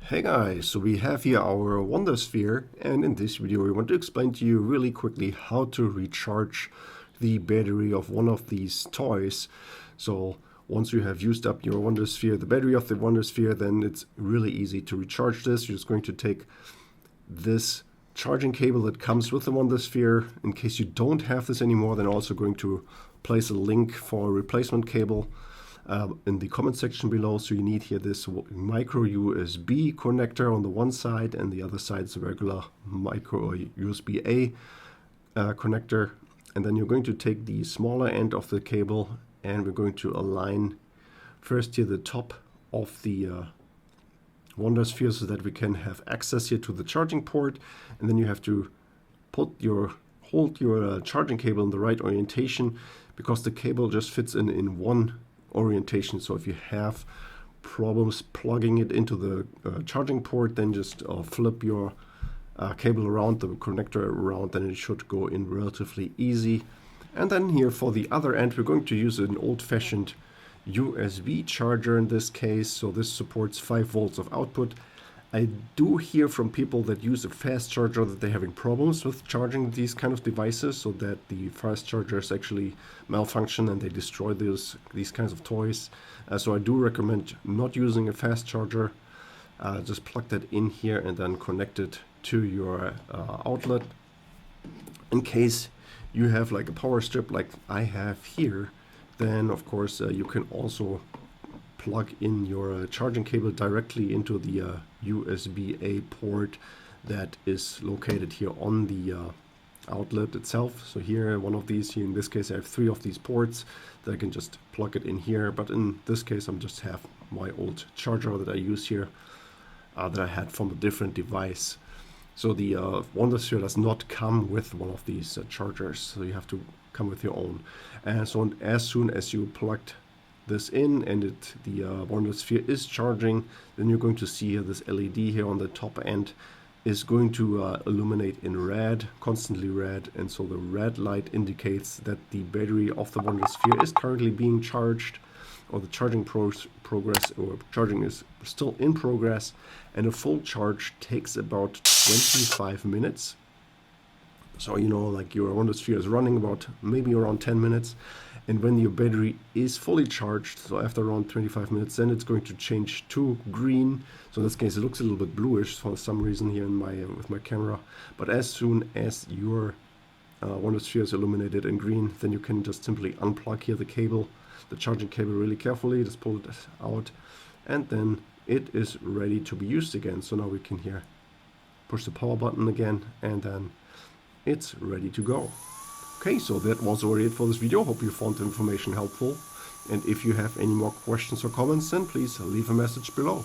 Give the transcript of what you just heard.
Hey guys, so we have here our Wonder Sphere, and in this video we want to explain to you really quickly how to recharge the battery of one of these toys. So once you have used up your Wonder Sphere, the battery of the Wonder Sphere, then it's really easy to recharge this. You're just going to take this charging cable that comes with the Wonder Sphere. In case you don't have this anymore, then also going to place a link for a replacement cable in the comment section below. So you need here this micro USB connector on the one side, and the other side is a regular micro USB-A connector. And then you're going to take the smaller end of the cable, and we're going to align first here the top of the Wonder Sphere so that we can have access here to the charging port. And then you have to hold your charging cable in the right orientation, because the cable just fits in one orientation. So if you have problems plugging it into the charging port, then just flip your cable around, the connector around, then it should go in relatively easy. And then here for the other end, we're going to use an old-fashioned USB charger in this case. So this supports 5 volts of output. I do hear from people that use a fast charger that they're having problems with charging these kind of devices, so that the fast chargers actually malfunction and they destroy these kinds of toys. So I do recommend not using a fast charger. Just plug that in here and then connect it to your outlet. In case you have like a power strip like I have here, then of course you can also plug in your charging cable directly into the USB-A port that is located here on the outlet itself. So here, one of these here, in this case I have 3 of these ports that I can just plug it in here, but in this case I'm just have my old charger that I use here that I had from a different device. So the Wonder Sphere does not come with one of these chargers, so you have to come with your own. And so as soon as you plugged this in and the Wonder Sphere is charging, then you're going to see here this LED here on the top end is going to illuminate in red, constantly red, and so the red light indicates that the battery of the Wonder Sphere is currently being charged, or the charging progress or charging is still in progress, and a full charge takes about 25 minutes. So you know, like your Wonder Sphere is running about maybe around 10 minutes, and when your battery is fully charged, so after around 25 minutes, then it's going to change to green. So in this case it looks a little bit bluish for some reason here in my with my camera, but as soon as your Wonder Sphere is illuminated in green, then you can just simply unplug here the charging cable really carefully, just pull it out, and then it is ready to be used again. So now we can here push the power button again, and then it's ready to go. Okay, so that was already it for this video. Hope you found the information helpful. And if you have any more questions or comments, then please leave a message below.